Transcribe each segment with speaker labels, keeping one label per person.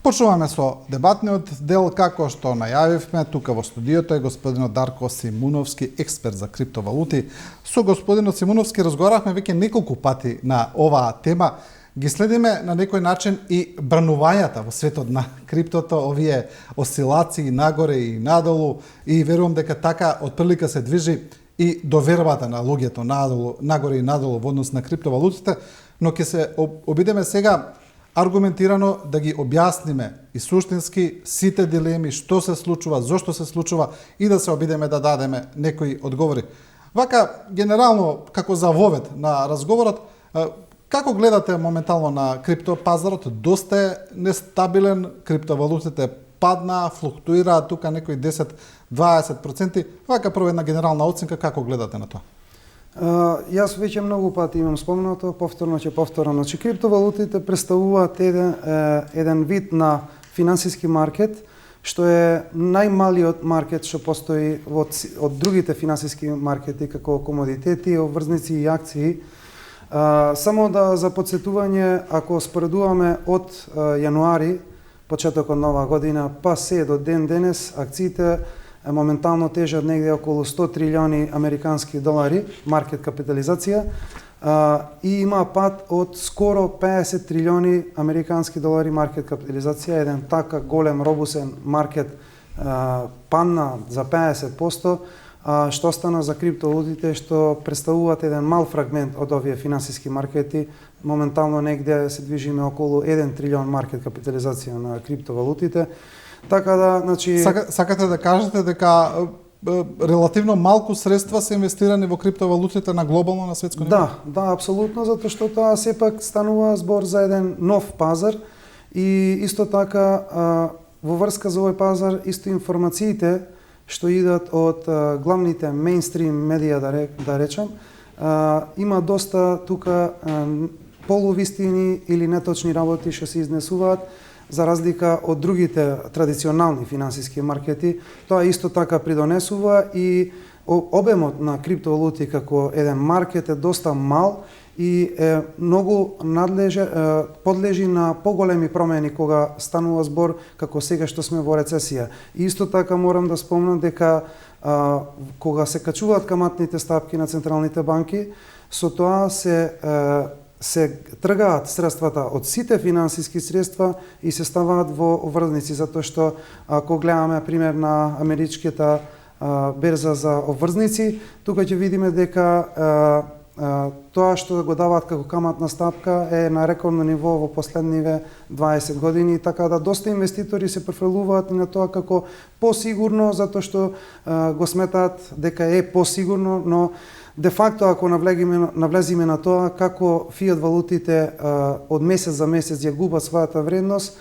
Speaker 1: Почнуваме со дебатниот дел, како што најавивме. Тука во студиото е господинот Дарко Симуновски, експерт за криптовалути. Со господинот Симуновски разговаравме веќе неколку пати на оваа тема. Ги следиме на некој начин и бранувањата во светот на криптото, овие осцилации нагоре и надолу, и верувам дека така отприлика се движи и довербата на луѓето нагоре и надолу во однос на криптовалутите, но ќе се обидеме сега аргументирано да ги објасниме и суштински сите дилеми, што се случува, зошто се случува и да се обидеме да дадеме некои одговори. Вака, генерално, како за вовед на разговорот, како гледате моментално на криптопазарот? Доста е нестабилен, криптовалутите паднаа, флуктуираат тука некои 10-20%. Вака прво една генерална оценка, како гледате на тоа?
Speaker 2: Јас веќе многу пати имам спомнато, повторно ќе повторам. Значи, криптовалутите представуваат еден вид на финансиски маркет, што е најмалиот маркет што постои од другите финансиски маркети, како комодитети, обврзници и акции. Само за подсетување, ако споредуваме од јануари, почетокот на оваа година, па се до ден денес, акциите моментално тежат негде околу 100 трилиони американски долари маркет капитализација и има пад од скоро 50 трилиони американски долари маркет капитализација. Еден така голем робусен маркет падна за 50%, што стана за криптовалутите, што представуваат еден мал фрагмент од овие финансиски маркети. Моментално негде се движиме околу 1 трилион маркет капитализација на криптовалутите. Така да, значи...
Speaker 1: Сакате да кажете дека релативно малку средства се инвестирани во криптовалутите на глобално, на светско ниво?
Speaker 2: Да, апсолутно, затоа што тоа сепак станува збор за еден нов пазар и исто така во врска за овој пазар исто информациите што идат од главните мејнстрим медија, да речам, има доста тука полувистини или неточни работи што се изнесуваат, за разлика од другите традиционални финансиски маркети. Тоа исто така придонесува и обемот на криптовалути како еден маркет е доста мал и е многу подлежи на поголеми промени кога станува збор како сега што сме во рецесија. И исто така морам да спомнам дека кога се качуваат каматните стапки на централните банки, со тоа се тргаат средствата од сите финансиски средства и се ставаат во обврзници, затоа што ако гледаме пример на америчката берза за обврзници, тука ќе видиме дека тоа што го даваат како каматна стапка е на рекордно ниво во последниве 20 години, така да доста инвеститори се префрлуваат на тоа како посигурно, затоа што го сметаат дека е посигурно, но де факто, ако навлезиме на тоа како фиат валутите од месец за месец ја губат својата вредност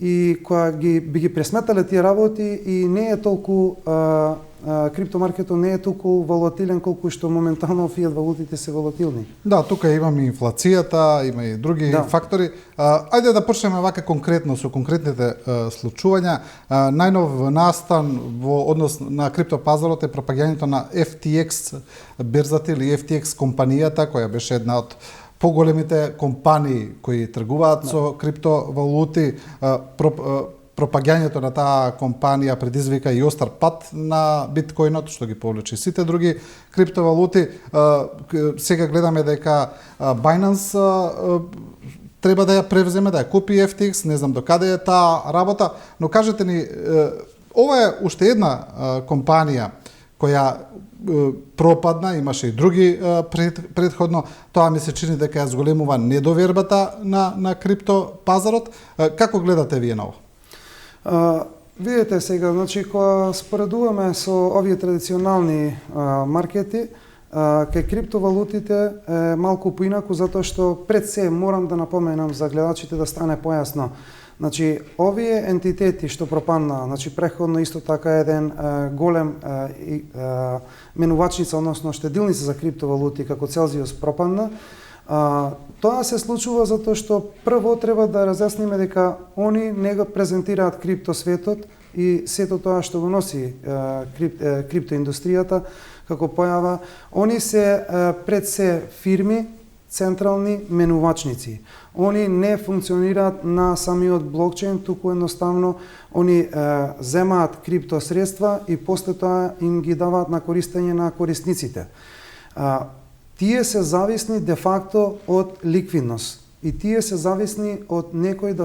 Speaker 2: и кога би ги пресметале тие работи и не е толку криптомаркетот не е толку волатилен колку што моментално фиат валутите се волатилни.
Speaker 1: Да, тука имаме инфлацијата, има и други фактори. Ајде да почнеме вака конкретно со конкретните случувања. Најнов настан во однос на криптопазарот е пропагањето на FTX берзата или FTX компанијата, која беше една од поголемите компании кои тргуваат со криптовалути. Пропагањето на таа компанија предизвика и остар пат на биткоинот, што ги повлече сите други криптовалути. Сега гледаме дека Binance треба да ја превземе, да ја купи FTX, не знам докаде е таа работа, но кажете ни, ова е уште една компанија која пропадна, имаше и други предходно. Тоа ми се чини дека ја зголемува недовербата на криптопазарот. Како гледате вие на ова?
Speaker 2: Видете сега, значи, кога споредуваме со овие традиционални маркети, кај криптовалутите е малку поинаку, затоа што пред се морам да напоменам за гледачите да стане појасно. Значи, овие ентитети што пропаднаа, значи преходно исто така еден голем менувачница, односно штедилница за криптовалути како Celsius пропадна, тоа се случува затоа што прво треба да разјасниме дека они не го презентираат криптосветот и сето тоа што го носи криптоиндустријата како појава. Они се пред се фирми, централни менувачници. Они не функционираат на самиот блокчейн, туку едноставно они земаат крипто средства и после тоа им ги даваат на користење на корисниците. Тие се зависни де факто од ликвидност и тие се зависни од некои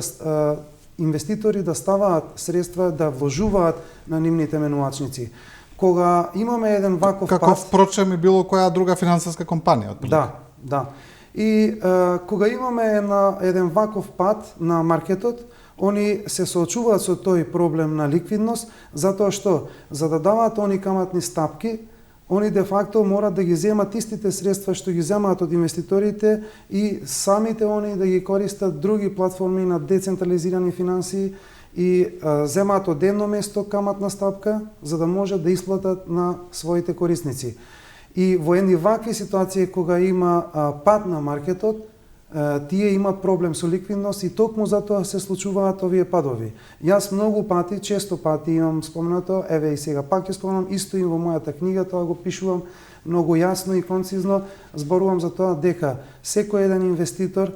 Speaker 2: инвеститори да ставаат средства да вложуваат на нивните менувачници. Кога имаме еден ваков пат...
Speaker 1: Како впрочем и било која друга финансиска компанија.
Speaker 2: Да. И кога имаме еден ваков пат на маркетот, они се соочуваат со тој проблем на ликвидност, затоа што за да даваат они каматни стапки, они де факто мора да ги земат истите средства што ги земаат од инвеститорите и самите они да ги користат други платформи на децентрализирани финансии и земаат од едно место каматна стапка за да можат да исплатат на своите корисници. И во едни вакви ситуации кога има пад на маркетот, тие имаат проблем со ликвидност и токму затоа се случуваат овие падови. Јас многу пати, често пати имам споменато, еве и сега пак ќе споменам, исто и во мојата книга, тоа го пишувам многу јасно и концизно, зборувам за тоа дека секој еден инвеститор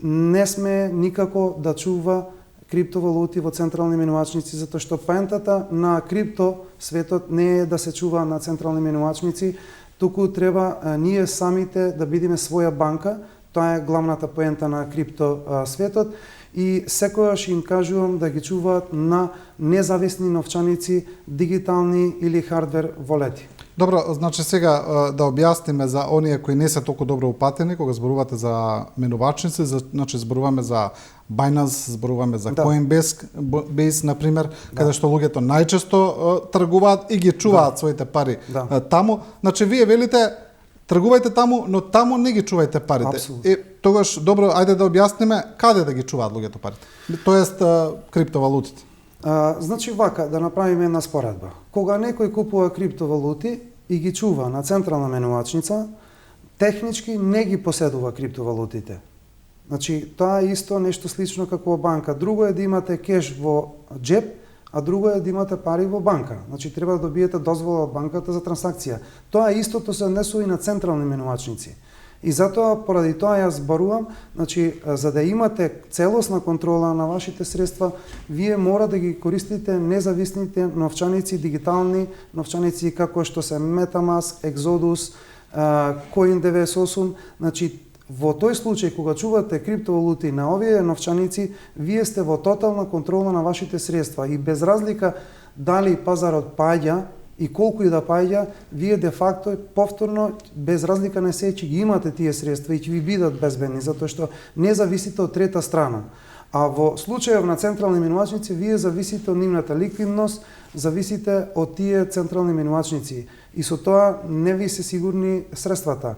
Speaker 2: не сме никако да чува криптовалути во централни менувачници, затоа што поентата на крипто светот не е да се чува на централни менувачници, туку треба ние самите да бидеме своја банка. Тоа е главната поента на крипто светот и секогаш им кажувам да ги чуваат на независни новчаници, дигитални или хардвер волети.
Speaker 1: Добро, значи сега да објасниме за оние кои не се толку добро упатени кога зборувате за менувачници, значи зборуваме за Binance, зборуваме за Coinbase, например, каде што луѓето најчесто тргуваат и ги чуваат своите пари таму. Значи вие велите тргувајте таму, но таму не ги чувајте парите.
Speaker 2: Абсолютно.
Speaker 1: Тогаш добро, ајде да објасниме каде да ги чуваат луѓето парите. Тоест криптовалутите.
Speaker 2: Значи вака, да направиме една споредба. Кога некој купува криптовалути и ги чува на централна менувачница, технички не ги поседува криптовалутите. Значи, тоа е исто нешто слично како банка. Друго е да имате кеш во джеб, а друго е да имате пари во банка. Значи, треба да добиете дозвола од банката за трансакција. Тоа истото се однесува и на централни менувачници. И затоа, поради тоа јас зборувам, значи, за да имате целосна контрола на вашите средства, вие мора да ги користите независните новчаници, дигитални новчаници, како што се MetaMask, Exodus, Coin98. Значи, во тој случај, кога чувате криптовалути на овие новчаници, вие сте во тотална контрола на вашите средства и без разлика дали пазарот паѓа и колку и да паѓа, вие де факто повторно без разлика на се ќе ги имате тие средства и ќе ви бидат безбедни, затоа што не зависите од трета страна. А во случајов на централни менувачници, вие зависите од нивната ликвидност, зависите од тие централни менувачници и со тоа не ви се сигурни средствата.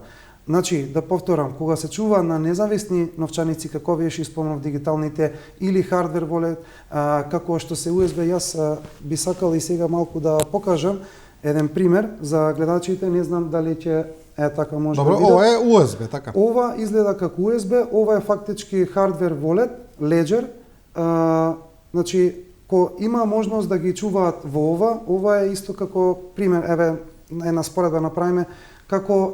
Speaker 2: Значи, да повторам, кога се чува на независни новчаници, како вие што спомнав дигиталните или хардвер волет, како што се USB, јас би сакал и сега малку да покажам еден пример за гледачите, не знам дали ќе така може да видат.
Speaker 1: Добро, ова е USB, така.
Speaker 2: Ова изгледа како USB, ова е фактички хардвер волет, Ledger. Значи, ко има можност да ги чуваат во ова е исто како пример, еве една споредба направиме, како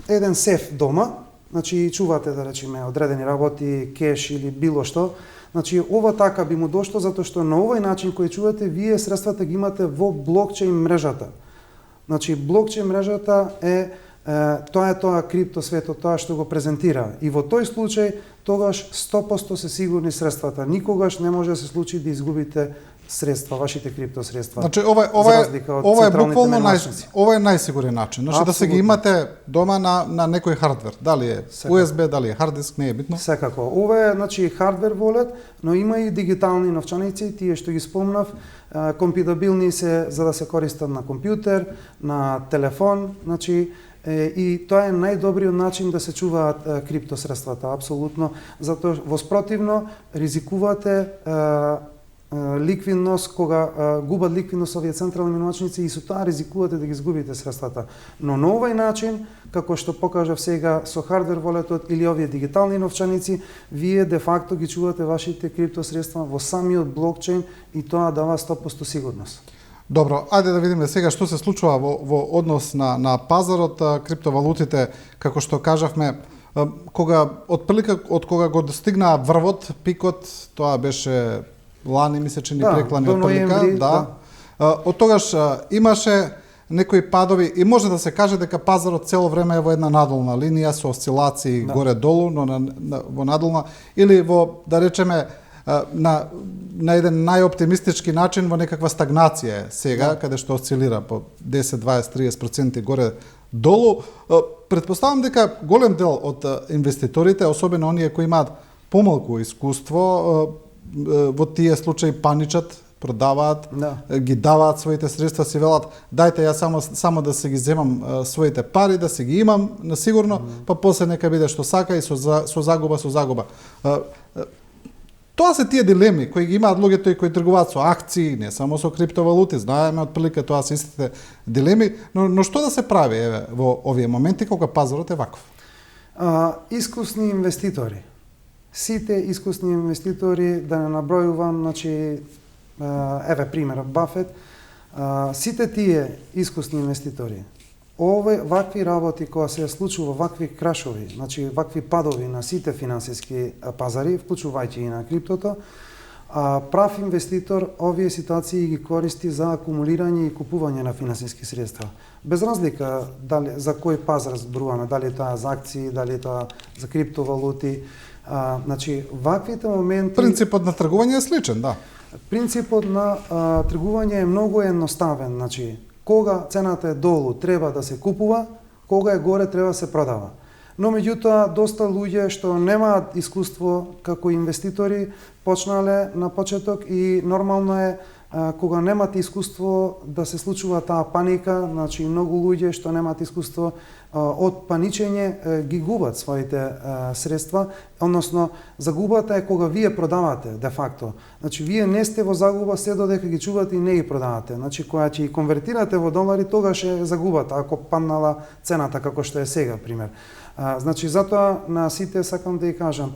Speaker 2: еден сеф дома, значи чувате да речеме одредени работи, кеш или било што. Значи ова така би му дошло затоа што на овој начин кој чувате вие средствата ги имате во блокчейн мрежата. Значи блокчейн мрежата е тоа крипто светот, тоа што го презентира. И во тој случај тогаш 100% се сигурни средствата. Никогаш не може да се случи да изгубите средства, вашите крипто средства.
Speaker 1: Значи ова е буквално ова е најсигурен начин. Значи да се ги имате дома на некој хардвер, дали е USB, дали е хард диск, не е битно.
Speaker 2: Секако. Ова е значи хардвер волет, но има и дигитални новчаници, тие што ги спомнав, компатибилни се за да се користат на компјутер, на телефон, значи и тоа е најдобриот начин да се чуваат крипто средствата, апсолутно, затоа во спротивно ризикувате ликвидност, кога губат ликвидност овие централни менувачници и со тоа ризикувате да ги изгубите средствата. Но на овој начин, како што покажав сега со хардвер волетот или овие дигитални новчаници, вие де факто ги чувате вашите крипто средства во самиот блокчейн и тоа дава 100% сигурност.
Speaker 1: Добро, ајде да видиме сега што се случува во однос на пазарот, криптовалутите, како што кажавме, кога отприлика од кога го достигнаа врвот, пикот, тоа беше лани ми се чини преклани отприлика, да. Од тогаш имаше некои падови и може да се каже дека пазарот цело време е во една надолна линија со осцилации горе-долу, но во надолна или во, да речеме, на еден најоптимистички начин во некаква стагнација сега, каде што осцилира по 10, 20, 30% горе-долу. Предпоставам дека голем дел од инвеститорите, особено оние кои имаат помалку искуство, во тие случаи паничат, продаваат, ги даваат своите средства, си велат, дајте ја само да се ги земам своите пари, да се ги имам на сигурно, па после нека биде што сака и со загуба. Тоа се тие дилеми кои ги имаат луѓето и кои тргуваат со акции, не само со криптовалути, знаеме отприлика тоа се истите дилеми, но што да се прави во овие моменти кога пазарот е ваков?
Speaker 2: Искусни инвеститори. Сите искусни инвеститори, да не набројувам, значи, еве примерот Бафет, сите тие искусни инвеститори, вакви работи кога се случува, вакви крашови, значи вакви падови на сите финансиски пазари, вклучувајќи и на криптото, прав инвеститор овие ситуации ги користи за акумулирање и купување на финансиски средства. Без разлика дали за кој пазар зборуваме, дали тоа за акции, дали тоа за криптовалути, значи ваквите моменти.
Speaker 1: Принципот на тргување е сличен, да.
Speaker 2: Принципот на тргување е многу едноставен, значи кога цената е долу треба да се купува, кога е горе треба да се продава. Но меѓутоа доста луѓе што немаат искуство како инвеститори почнале на почеток и нормално е кога немате искуство да се случува таа паника, значи многу луѓе што немаат искуство од паничење ги губат своите средства, односно загубата е кога вие продавате де факто. Значи вие не сте во загуба се додека ги чувате и не ги продавате. Значи кога ќе ги конвертирате во долари, тогаш е загубата ако паднала цената како што е сега пример. Значи затоа на сите сакам да ја кажам.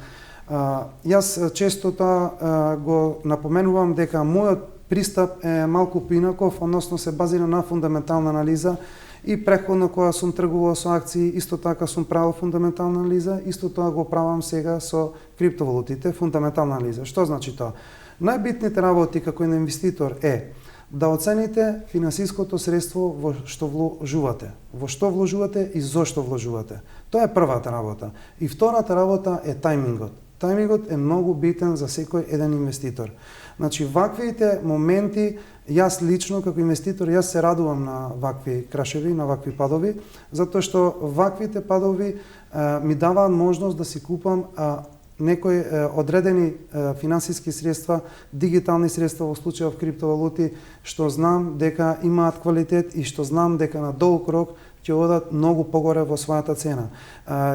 Speaker 2: Јас често тоа го напоменувам дека мојот пристап е малку поинаков, односно се базира на фундаментална анализа и претходно кога сум тргувал со акции, исто така сум правил фундаментална анализа, исто тоа го правам сега со криптовалутите, фундаментална анализа. Што значи тоа? Најбитните работи како инвеститор е да оцените финансиското средство во што вложувате. Во што вложувате и зошто вложувате. Тоа е првата работа. И втората работа е тајмингот. Тајмингот е многу битен за секој еден инвеститор. Значи, ваквите моменти, јас лично како инвеститор, јас се радувам на вакви крашеви, на вакви падови, затоа што ваквите падови ми даваат можност да си купам некои одредени финансиски средства, дигитални средства во случајов криптовалути, што знам дека имаат квалитет и што знам дека на долг рок ќе одат многу погоре во својата цена.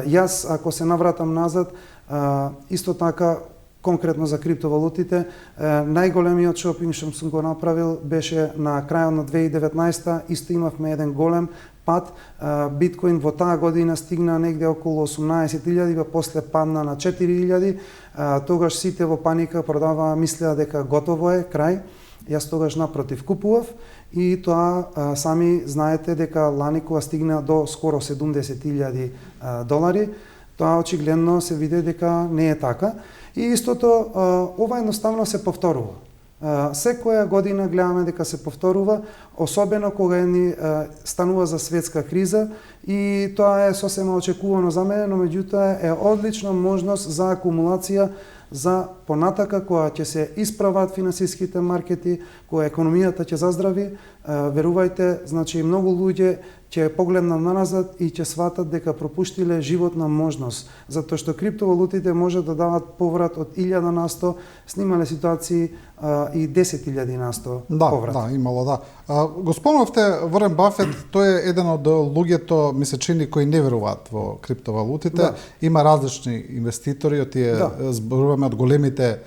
Speaker 2: Јас, ако се навратам назад, исто така, конкретно за криптовалутите, најголемиот шопинг што сум го направил беше на крајот на 2019, исто имавме еден голем пад. Биткоин во таа година стигна негде околу 18.000, па после падна на 4.000. Тогаш сите во паника продаваа, мислеа дека готово е, крај. Јас тогаш напротив купував и тоа сами знаете дека лани кога стигна до скоро 70.000 долари, тоа очигледно се види дека не е така. И истото, ова едноставно се повторува. Секоја година гледаме дека се повторува, особено кога ни станува за светска криза и тоа е сосема очекувано за мене, но меѓутоа е одлична можност за акумулација за понатака кога ќе се исправат финансиските маркети, кога економијата ќе заздрави, верувајте, значи многу луѓе ќе погледнат наназад и ќе сватат дека пропуштиле животна можност, затоа што криптовалутите може да дават поврат од 1000 на 100, снимале ситуации и 10.000 на 100 поврат.
Speaker 1: Да, имало, да. Го спомнавте Ворен Бафет, тој е еден од луѓето, ми се чини, кои не веруваат во криптовалутите. Да. Има различни инвеститори, од тие зборуваме зборуваме од големите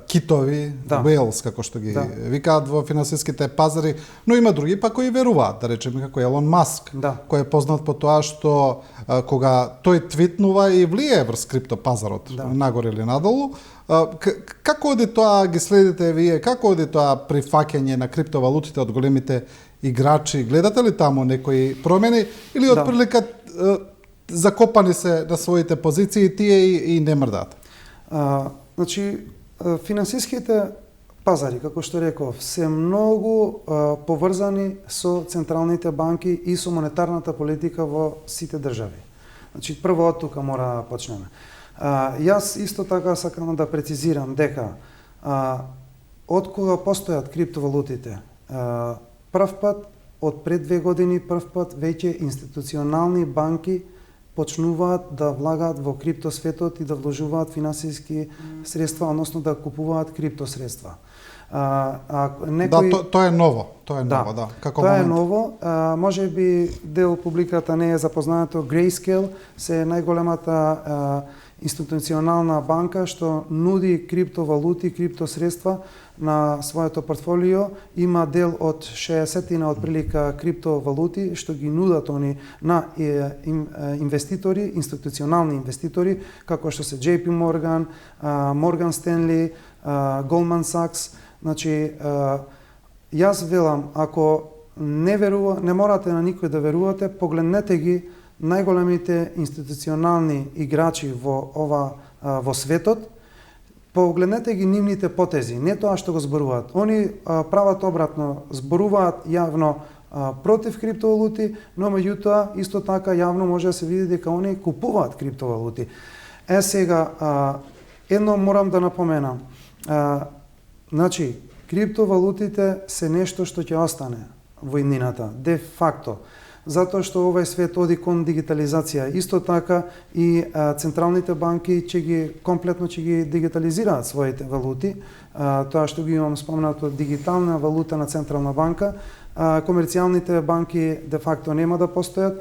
Speaker 1: китови, whales, како што ги викаат во финансиските пазари, но има други па кои веруваат, да речеме како Елон Маск, кој е познат по тоа што кога тој твитнува и влие врз криптопазарот, нагоре или надолу. Како оди тоа, ги следите вие, како оди тоа прифаќање на криптовалутите од големите играчи? Гледате ли таму некои промени или отприлика закопани се на своите позиции тие и не мрдаат?
Speaker 2: Значи, финансиските пазари, како што реков, се многу поврзани со централните банки и со монетарната политика во сите држави. Значи, прво од тука мора да почнеме. Јас исто така сакам да прецизирам дека од кога постојат криптовалутите, прв пат, од пред 2 години, прв пат веќе институционални банки почнуваат да влагаат во криптосветот и да вложуваат финансиски средства, односно да купуваат криптосредства.
Speaker 1: Тоа е ново. Тоа е ново, како
Speaker 2: тоа
Speaker 1: момент.
Speaker 2: е ново. Може би дел публиката не е запознаато. Grayscale се е најголемата институционална банка што нуди криптовалути, криптосредства на своето портфолио. Има дел од 60-тина отприлика криптовалути што ги нудат они на инвеститори, институционални инвеститори, како што се JP Morgan, Morgan Stanley, Goldman Sachs. Значи, јас велам, ако не морате на никој да верувате, погледнете ги најголемите институционални играчи во светот, погледнете ги нивните потези, не тоа што го зборуваат. Они прават обратно, зборуваат јавно против криптовалути, но меѓутоа исто така јавно може да се види дека они купуваат криптовалути. Сега, едно морам да напоменам. Значи, криптовалутите се нешто што ќе остане во иднината, де факто. Затоа што овој свет оди кон дигитализација. Исто така и централните банки комплетно ќе ги дигитализираат своите валути. Тоа што ги имам спомнато, дигитална валута на централна банка. Комерцијалните банки де факто нема да постојат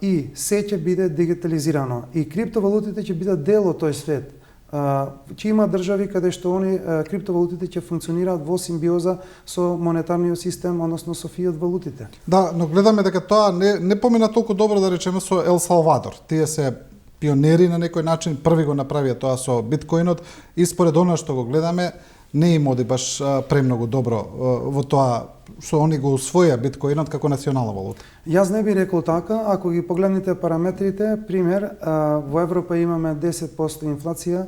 Speaker 2: и се ќе биде дигитализирано. И криптовалутите ќе бидат дел од тој свет. Ќе има држави каде што криптовалутите ќе функционираат во симбиоза со монетарниот систем, односно со фиат валутите.
Speaker 1: Да, но гледаме дека тоа не помина толку добро, да речеме, со Ел Салвадор. Тие се пионери на некој начин, први го направија тоа со биткоинот и според она што го гледаме, не им оди баш премногу добро во тоа што они го усвоја биткоинот како национална валута.
Speaker 2: Јас не би рекол така, ако ги погледнете параметрите, пример, во Европа имаме 10% инфлација,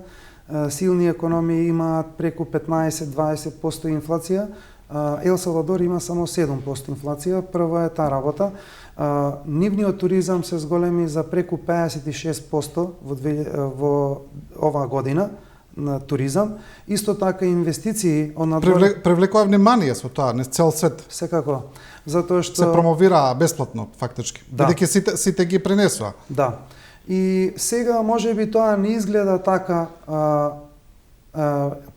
Speaker 2: силни економии имаат преку 15-20% инфлација, Ел Салвадор има само 7% инфлација, прва е таа работа. Нивниот туризам се зголеми за преку 56% во оваа година на туризам. Исто така инвестиции
Speaker 1: привлекува внимание со тоа, не цел свет.
Speaker 2: Секако, затоа што
Speaker 1: се промовира бесплатно фактички. Бидејќи сите ги пренесува.
Speaker 2: Да. И сега може би тоа не изгледа така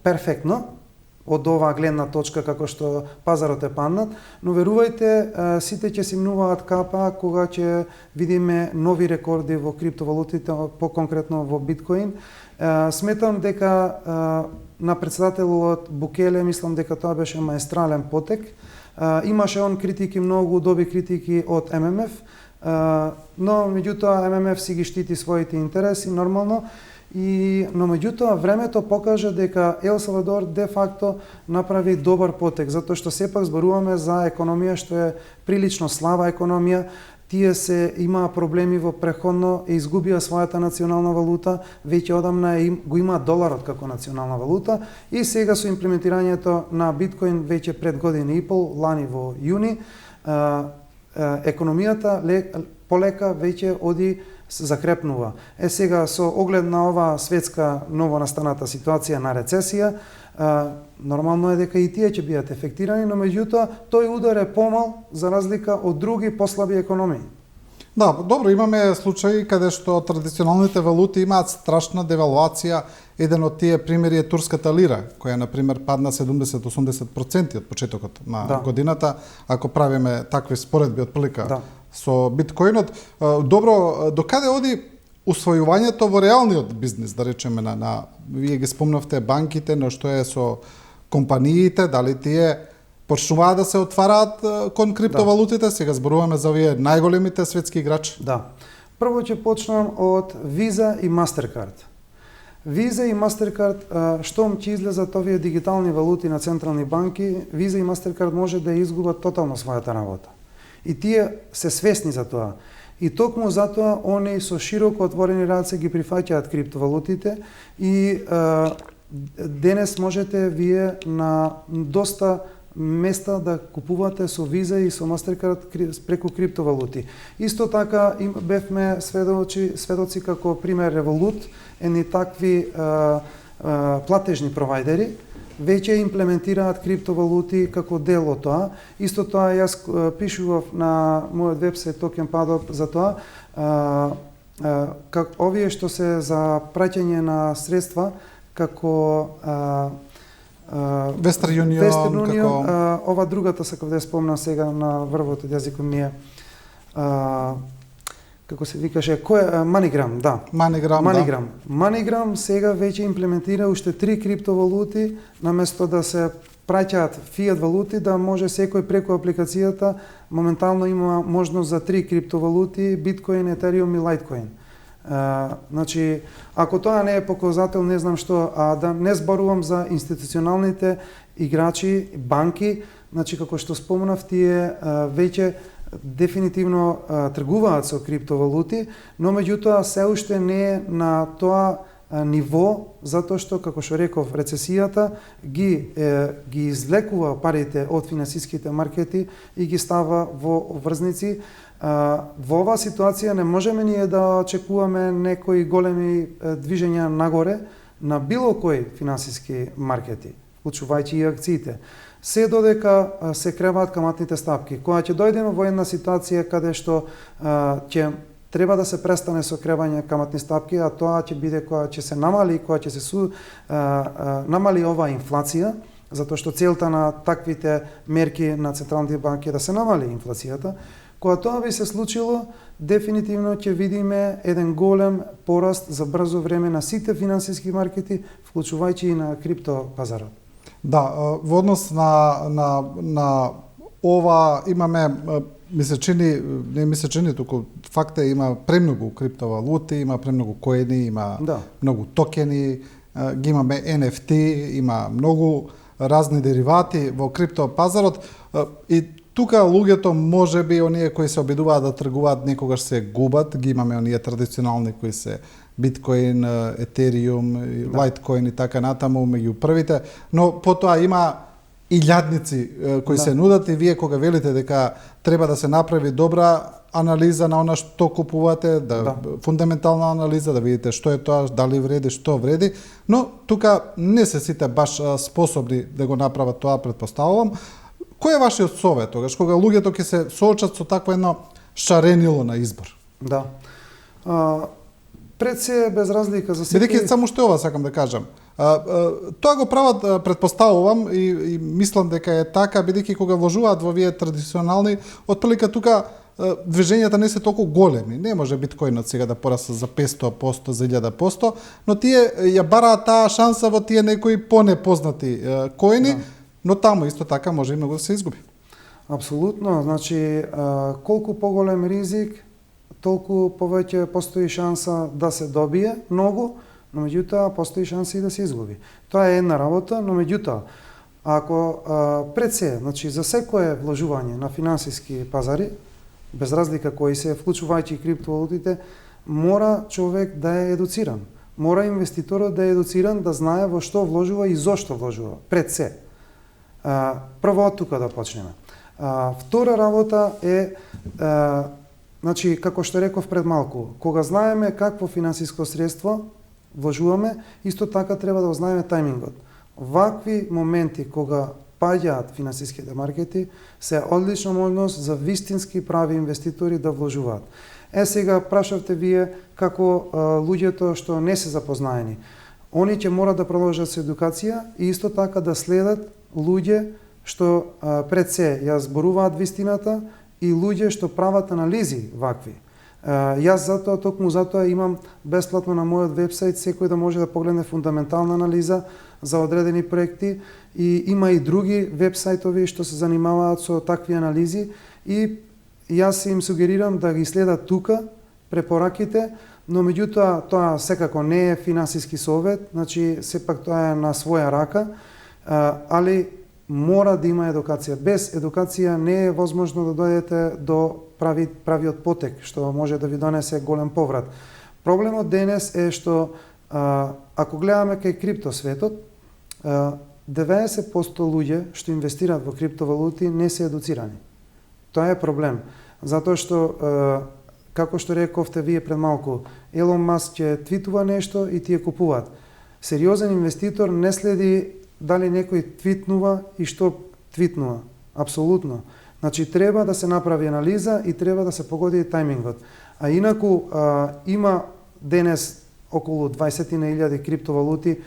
Speaker 2: перфектно од оваа гледна точка како што пазарот е паднат, но верувајте, сите ќе симнуваат капа кога ќе видиме нови рекорди во криптовалутите, по-конкретно во биткоин. Сметам дека на председателот Букеле, мислам дека тоа беше маестрален потек. Имаше он критики, многу добри критики од ММФ, но меѓутоа ММФ си ги штити своите интереси нормално. Но меѓутоа времето покажа дека Ел Салвадор де факто направи добар потек, затоа што сепак зборуваме за економија што е прилично слаба економија. Тие имаа проблеми во преходно и изгубија својата национална валута, веќе одамна го има доларот како национална валута и сега со имплементирањето на биткоин веќе пред година и пол, лани во јуни, економијата полека веќе оди закрепнува. Сега со оглед на оваа светска новонастаната ситуација на рецесија, нормално е дека и тие ќе бидат ефектирани, но меѓутоа тој удар е помал за разлика од други послаби економии.
Speaker 1: Да, добро, имаме случаи каде што традиционалните валути имаат страшна девалуација. Еден од тие примери е турската лира, која на пример падна 70-80% од почетокот на годината, ако правиме такви споредби од прилика со биткоинот. Добро, докаде оди усвојувањето во реалниот бизнис, да речеме, вие ги спомнавте банките, но што е со компаниите, дали тие почнуваат да се отвараат кон криптовалутите, сега зборуваме за овие најголемите светски играчи?
Speaker 2: Да. Прво ќе почнам од Visa и Mastercard. Visa и Mastercard, штом ќе излезат овие дигитални валути на централни банки, Visa и Mastercard може да изгубат тотално својата работа. И тие се свесни за тоа. И токму затоа они со широко отворени раце ги прифаќаат криптовалутите и денес можете вие на доста места да купувате со Visa и со Mastercard преку криптовалути. Исто така бевме сведоци како пример Revolut, едни такви платежни провајдери, веќе имплементираат криптовалути како дел од тоа. Исто тоа јас пишував на мојот вебсайт TokenPad за тоа, как овие што се за праќање на средства како
Speaker 1: Western Union,
Speaker 2: ова другата сакав да ја спомнам сега на врвот од јазикот ми е како се викаше, MoneyGram, да.
Speaker 1: MoneyGram.
Speaker 2: MoneyGram сега веќе имплементира уште 3 криптовалути, наместо да се праќаат фиат валути, да може секој преку апликацијата моментално има можност за 3 криптовалути, Bitcoin, Ethereum и Litecoin. Значи, ако тоа не е показател, не знам што, да не зборувам за институционалните играчи, банки, значи како што спомнав, тие веќе дефинитивно тргуваат со криптовалути, но меѓутоа се уште не е на тоа ниво, затоа што, како што реков, рецесијата ги извлекува парите од финансиските маркети и ги става во врзници. Во оваа ситуација не можеме ние да очекуваме некои големи движења нагоре на било кои финансиски маркети, вклучувајќи и акциите. Се додека се креваат каматните стапки. Кога ќе дојдеме во една ситуација каде што ќе треба да се престане со кревање каматни стапки, а тоа ќе биде кога ќе се намали, кога ќе се намали оваа инфлација, затоа што целта на таквите мерки на централните банки е да се намали инфлацијата. Кога тоа би се случило, дефинитивно ќе видиме еден голем пораст за брзо време на сите финансиски маркети, вклучувајќи и на криптопазарот.
Speaker 1: Да, во однос на ова имаме, не ми се чини, туку факт е има премногу криптовалути, има премногу коини, има многу токени, ги имаме NFT, има многу разни деривати во криптопазарот и тука луѓето можеби оние кои се обидуваат да тргуваат некогаш се губат, ги имаме оние традиционални кои се Bitcoin, Ethereum, Litecoin и така натаму меѓу првите, но потоа има илјадници кои се нудат и вие кога велите дека треба да се направи добра анализа на она што купувате, фундаментална анализа, да видите што е тоа, дали вреди, што вреди, но тука не се сите баш способни да го направат тоа, предпоставувам. Кој е вашиот совет тогаш, кога луѓето ќе се соочат со такво едно шаренило на избор?
Speaker 2: Да. Пред се, без разлика за секој...
Speaker 1: Бидејќи само што ова сакам да кажам. Тоа го прават, предпоставувам и мислам дека е така, бидејќи кога вложуваат во овие традиционални, отприлика тука движењата не се толку големи. Не може биткоинот сега да порасте за 500%, за 1000%, но тие ја бараат таа шанса во тие некои понепознати коини, но таму исто така може и многу да се изгуби.
Speaker 2: Апсолутно, значи колку поголем ризик, толку повеќе постои шанса да се добие многу, но меѓутоа постои шанса и да се изгуби. Тоа е една работа, но меѓутоа ако пред се, значи за секое вложување на финансиски пазари, без разлика кои се, вклучувајќи и криптовалутите, мора човек да е едуциран. Мора инвеститорот да е едуциран, да знае во што вложува и зошто вложува, пред се. Прво од тука да почнеме. Втора работа е, значи, како што реков пред малку, кога знаеме какво финансиско средство вложуваме, исто така треба да знаеме тајмингот. Вакви моменти кога паѓаат финансиските маркети се одлична можност за вистински прави инвеститори да вложуваат. Сега прашавте вие како луѓето што не се запознаени. Они ќе мора да продолжат со едукација и исто така да следат луѓе што пред се ја зборуваат вистината и луѓе што прават анализи вакви. Јас токму затоа имам бесплатно на мојот вебсайт секој да може да погледне фундаментална анализа за одредени проекти и има и други вебсајтови што се занимаваат со такви анализи и јас им сугерирам да ги следат тука препораките, но меѓутоа тоа секако не е финансиски совет, значи сепак тоа е на своја рака, али мора да има едукација. Без едукација не е возможно да дојдете до правиот потек, што може да ви донесе голем поврат. Проблемот денес е што, ако гледаме кај криптосветот, 90% луѓе што инвестираат во криптовалути не се едуцирани. Тоа е проблем. Затоа што, како што рековте вие пред малку, Елон Маск ќе твитува нешто и тие купуваат. Сериозен инвеститор не следи дали некој твитнува и што твитнува. Апсолутно. Значи, треба да се направи анализа и треба да се погоди тајмингот. А инаку, има денес околу 20.000 криптовалути.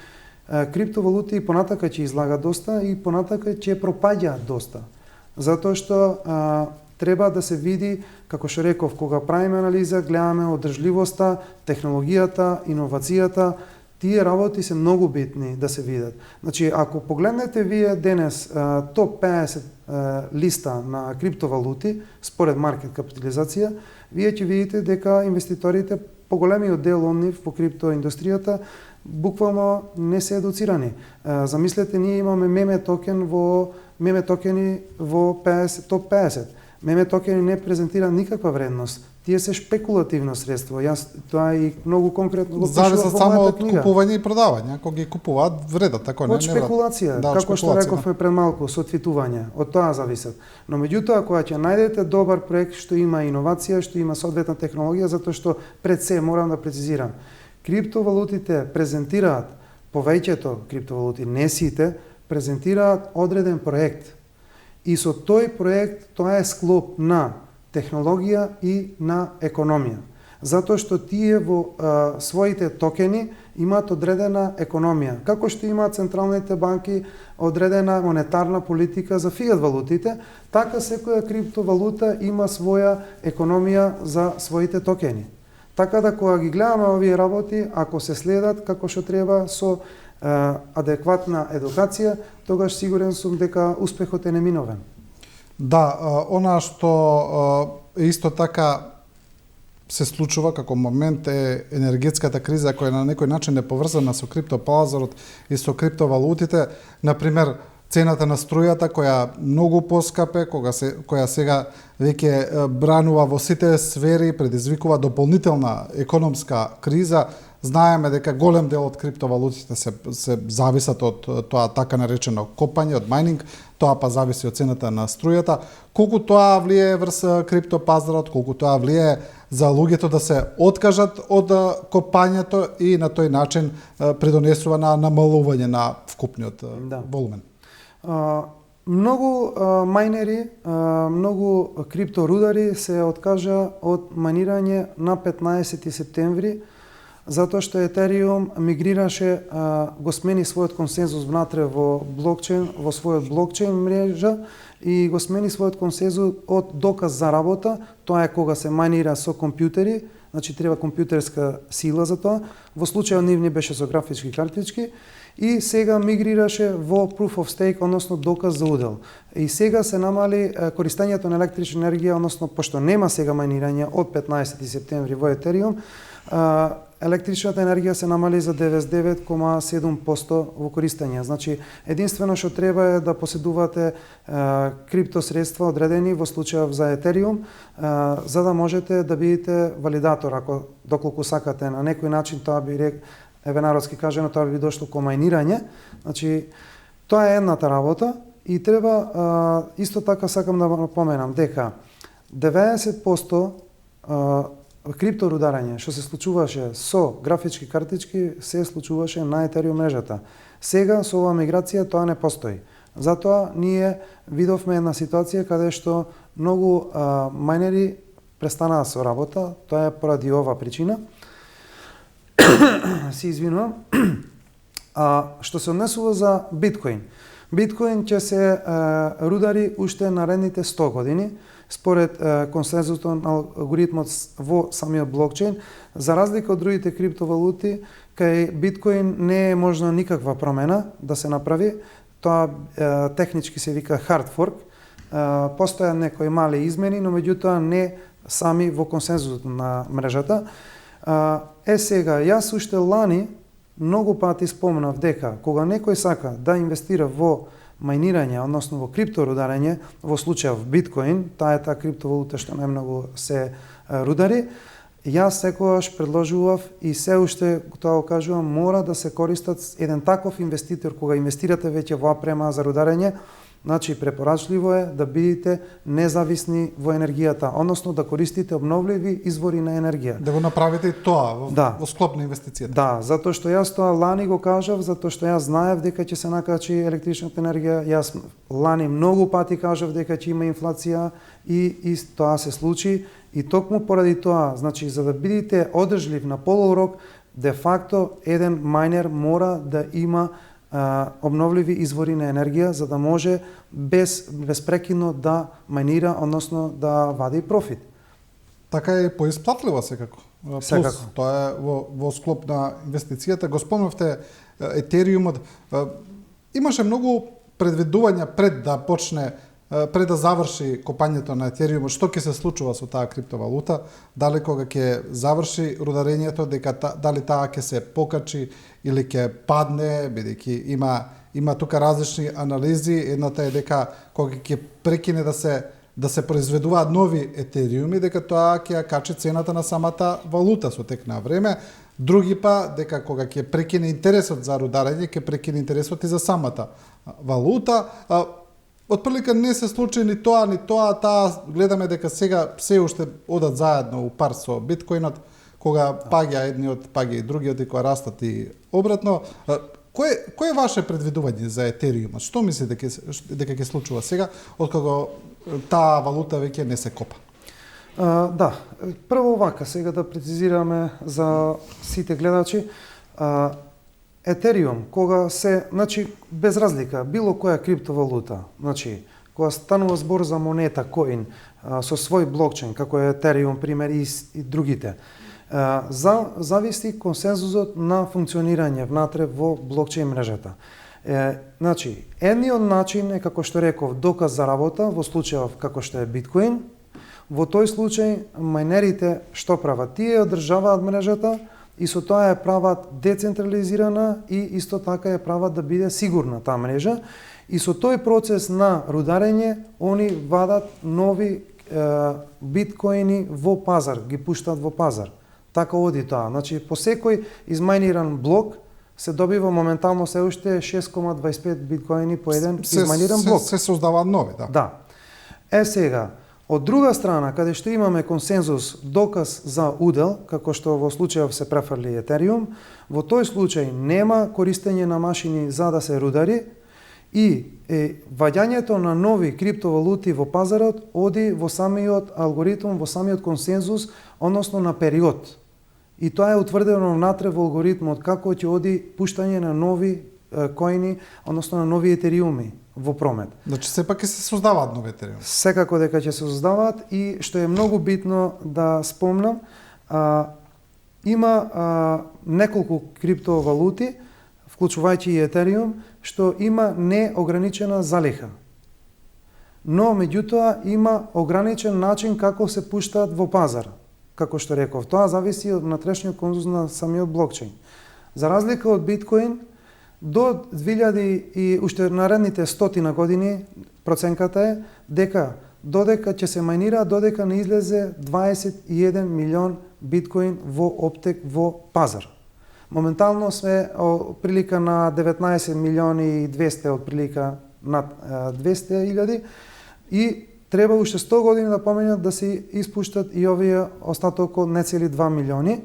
Speaker 2: Криптовалути и понатака ќе излага доста и понатака ќе пропаѓаат доста. Затоа што треба да се види, како што реков, кога правиме анализа, гледаме одржливоста, технологијата, иновацијата, тие работи се многу битни да се видат. Значи, ако погледнете вие денес топ 50 листа на криптовалути, според маркет капитализација, вие ќе видите дека инвеститорите, поголемиот дел од нив во криптоиндустријата, буквално не се едуцирани. Замислете, ние имаме меме токени во 50, топ 50. Меме токени не презентира никаква вредност. Тие се шпекулативно средство. Тоа и многу конкретно го пишувам во мојата книга.
Speaker 1: Зависат само од купување и продавање. Ако ги купуваат, вредат, така не.
Speaker 2: Од шпекулација, како што рековме пред малку, со твитување, од тоа зависат. Но меѓутоа, кога ќе најдете добар проект што има иновација, што има соодветна технологија, затоа што пред се морам да прецизирам. Криптовалутите презентираат, повеќето криптовалути, не сите, презентираат одреден проект. И со тој проект, тоа е склоп на технологија и на економија. Затоа што тие во своите токени имаат одредена економија. Како што имаат централните банки одредена монетарна политика за фиат валутите, така секоја криптовалута има своја економија за своите токени. Така да кога ги гледаме овие работи, ако се следат како што треба со адекватна едукација, тогаш сигурен сум дека успехот е неминовен.
Speaker 1: Да, она што исто така се случува како момент е енергетската криза која на некој начин е поврзана со криптопазарот и со криптовалутите. Например, цената на струјата која многу поскапе, која сега веќе бранува во сите сфери, предизвикува дополнителна економска криза. Знаеме дека голем дел од криптовалутите се зависат од тоа така наречено копање, од майнинг, тоа па зависи од цената на струјата. Колку тоа влијае врз криптопазарот, колку тоа влијае за луѓето да се откажат од копањето и на тој начин придонесува на намалување на вкупниот волумен.
Speaker 2: Многу мајнери, многу крипторудари се откажа од майнирање на 15 септември, затоа што Етериум мигрираше, го смени својот консензус внатре во блокчейн, во својот блокчейн мрежа и го смени својот консензус од доказ за работа. Тоа е кога се майнира со компјутери, значи треба компјутерска сила за тоа. Во случајот нивни беше со графички картички и сега мигрираше во proof of stake, односно доказ за удел. И сега се намали користењето на електрична енергија, односно пошто нема сега майнирање од 15 септември во Етериум, електричната енергија се намали за 99,7% во користење. Значи, единствено што треба е да поседувате криптосредства одредени во случајов за Етериум, за да можете да бидете валидатор, ако доколку сакате на некој начин, тоа би еве народски кажано, тоа би дошло ко мајнирање. Значи, тоа е едната работа и треба, исто така сакам да напоменам дека 90% крипторударање што се случуваше со графички картички се случуваше на Етериум мрежата. Сега со оваа миграција тоа не постои. Затоа ние видовме една ситуација каде што многу мајнери престанаа со работа, тоа е поради оваа причина. Се извинувам. Што се однесува за биткоин. Биткоин ќе се рудари уште наредните 100 години, според консензусот на алгоритмот во самиот блокчейн, за разлика од другите криптовалути, кај биткоин не е можна никаква промена да се направи. Тоа технички се вика hard fork. Постојат некои мали измени, но меѓутоа не сами во консензусот на мрежата. Сега, јас уште лани многу пати спомнав дека кога некој сака да инвестира во мајнирање, односно во крипторударење, во случајов биткоин, таа е таа криптовалута што најмногу се рудари, јас секогаш предложував и се уште тоа го кажувам, мора да се користат еден таков инвеститор кога инвестирате веќе во апрема за рударење. Значи, препорачливо е да бидете независни во енергијата, односно да користите обновливи извори на енергија.
Speaker 1: Да го направите и тоа во склоп на инвестицијата.
Speaker 2: Да, затоа што јас тоа лани го кажав, затоа што јас знаев дека ќе се накачи електричната енергија. Јас лани многу пати кажав дека ќе има инфлација и тоа се случи. И токму поради тоа, значи, за да бидете одржлив на полурок, де факто еден мајнер мора да има обновливи извори на енергија, за да може безпрекинно да мајнира, односно да вади профит.
Speaker 1: Така е поисплатливо секако. Плюс, тоа е во склоп на инвестицијата. Го спомнавте Етериумот. Имаше многу предвидувања пред да заврши копањето на Етериум, што ќе се случува со таа криптовалута, дали кога ќе заврши рударењето, дали таа ќе се покачи или ќе падне, бидејќи има тука различни анализи. Едната е дека кога ќе прекине да се произведуваат нови Етериуми, дека тоа ќе ја качи цената на самата валута со тек на време. Други па дека кога ќе прекине интересот за рударење, ќе прекине интересот и за самата валута. Отприлика не се случи ни тоа, таа гледаме дека сега се уште одат заедно у пар со биткоинот, кога паѓа едниот, паѓа и другиот и кога растат и обратно. Кој е ваше предвидување за Етериумот? Што мислите дека ќе случува сега, откако таа валута веќе не се копа?
Speaker 2: Да, прво вака, сега да прецизираме за сите гледачи. Етериум, кога се, значи, без разлика, било која криптовалута, значи, кога станува збор за монета, коин, со свој блокчейн, како е Етериум, пример, и другите, зависи консензусот на функционирање внатре во блокчейн мрежата. Значи, едниот начин е, како што реков, доказ за работа, во случајов како што е биткоин. Во тој случај, мајнерите што прават? Тие одржаваат мрежата, и со тоа ја прават децентрализирана и исто така ја прават да биде сигурна таа мрежа. И со тој процес на рударење, они вадат нови биткоини во пазар, ги пуштат во пазар. Така оди тоа. Значи, по секој измајниран блок се добива моментално се уште 6,25 биткоини по еден измајниран блок.
Speaker 1: Се создаваат нови, да.
Speaker 2: Да. Сега, од друга страна, каде што имаме консензус, доказ за удел, како што во случајов се префрли Етериум, во тој случај нема користење на машини за да се рудари и ваѓањето на нови криптовалути во пазарот оди во самиот алгоритм, во самиот консензус, односно на период. И тоа е утврдено внатре во алгоритмот како ќе оди пуштање на нови коини, односно на нови Етериуми во промет.
Speaker 1: Значи сепак ќе се создаваат нови Етериуми.
Speaker 2: Секако дека ќе се создаваат и што е многу битно да спомнам, има неколку криптовалути, вклучувајќи и Етериум, што има неограничена залиха. Но меѓутоа има ограничен начин како се пуштаат во пазар. Како што реков, тоа зависи од внатрешниот консензус на самиот блокчейн. За разлика од биткоин, до 2000 и уште наредните 100 години проценката е дека додека ќе се мајнира, додека не излезе 21 милион биткоин во оптек во пазар. Моментално сме прилика на 19 милиони и 200, од прилика над 200.000 и треба уште 100 години да поменат да се испуштат и овие остаток од нецели 2 милиони.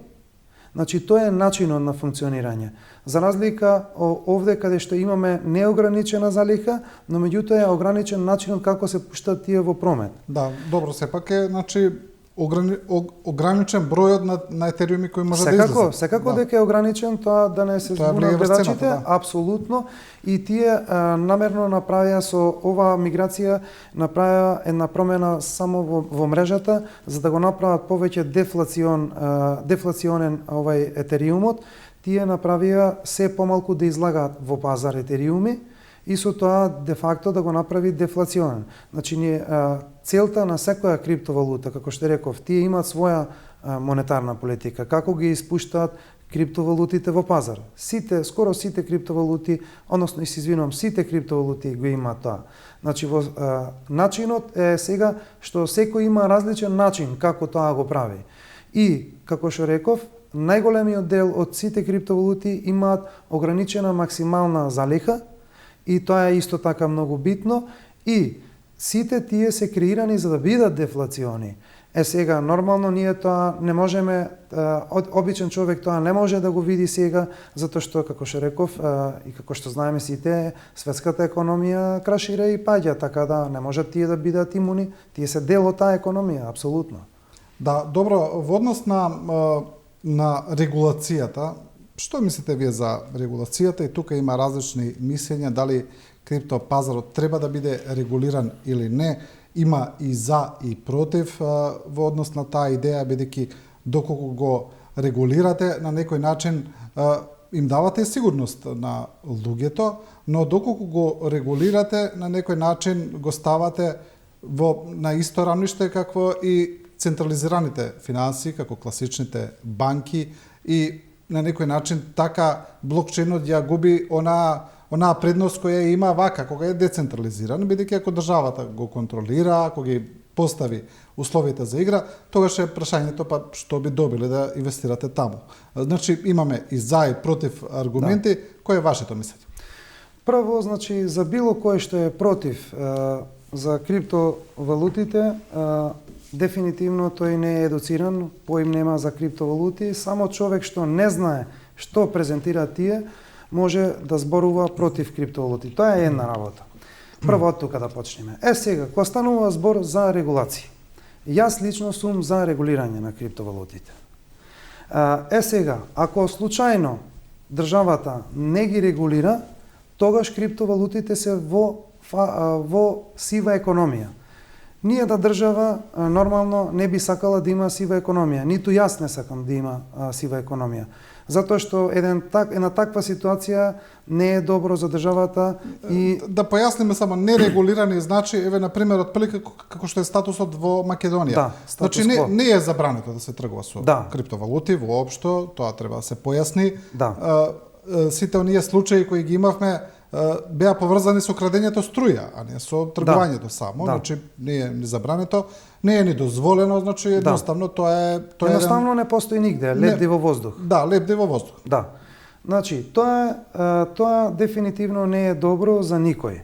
Speaker 2: Значи, тоа е начинот на функционирање. За разлика овде каде што имаме неограничена залиха, но меѓутоа е ограничен начинот како се пуштат тие во промет.
Speaker 1: Да, добро, сепак е, значи, ограничен бројот на етериуми кои може да излезат.
Speaker 2: Секако дека е ограничен, тоа да не се збунат гледачите, апсолутно. И тие намерно направија со оваа миграција, направија една промена само во мрежата, за да го направат повеќе дефлационен овај етериумот. Тие направија се помалку да излагаат во пазар етериуми, и со тоа де факто да го направи дефлационен. Значи целта на секоја криптовалута, како што реков, тие имаат своја монетарна политика, како ги испуштаат криптовалутите во пазар. Скоро сите криптовалути, односно сите криптовалути го имаат тоа. Значи начинот е сега што секој има различен начин како тоа го прави. И како што реков, најголемиот дел од сите криптовалути имаат ограничена максимална залиха, и тоа е исто така многу битно, и сите тие се креирани за да бидат дефлациони. Сега, нормално ние тоа не можеме, обичен човек тоа не може да го види сега, затоа што, како што реков, и како што знаеме сите, светската економија крашира и паѓа, така да не можат тие да бидат имуни, тие се дел од таа економија, апсолутно.
Speaker 1: Да, добро, во однос на регулацијата, што мислите вие за регулацијата? И тука има различни мислења, дали криптопазарот треба да биде регулиран или не. Има и за и против во однос на таа идеја, бидејќи доколку го регулирате, на некој начин им давате сигурност на луѓето, но доколку го регулирате, на некој начин го ставате на исто рамниште како и централизираните финансии, како класичните банки, и на некој начин така блокчейнот ја губи онаа предност која има вака, кога е децентрализиран, бидејќи ако државата го контролира, ако ги постави условите за игра, тогаш е прашањето па што би добиле да инвестирате таму. Значи имаме и за и против аргументи, кој е вашето мислење?
Speaker 2: Прво, значи за било кој што е против за криптовалутите, дефинитивно тој не е едуциран, поим нема за криптовалути, само човек што не знае што презентира тие, може да зборува против криптовалути. Тоа е една работа. Прво од тука да почнеме. Сега, кога станува збор за регулација, јас лично сум за регулирање на криптовалутите. Сега, ако случајно државата не ги регулира, тогаш криптовалутите се во сива економија. Нијата држава нормално не би сакала да има сива економија, ниту јас не сакам да има сива економија. Затоа што една таква ситуација не е добро за државата и
Speaker 1: да појасниме само, нерегулирани значи еве на пример отприлика како што е статусот во Македонија.
Speaker 2: Да,
Speaker 1: значи не е забрането да се тргува со криптовалути воопшто, тоа треба да се појасни.
Speaker 2: Да.
Speaker 1: Сите оние случаи кои ги имавме беа поврзани со крадењето струја, а не со тргувањето само. Значи не е ни забрането, не е ни дозволено, значи едноставно тоа е
Speaker 2: едноставно не постои нигде, лебди во воздух.
Speaker 1: Да, лебди во воздух.
Speaker 2: Да. Значи тоа дефинитивно не е добро за никој.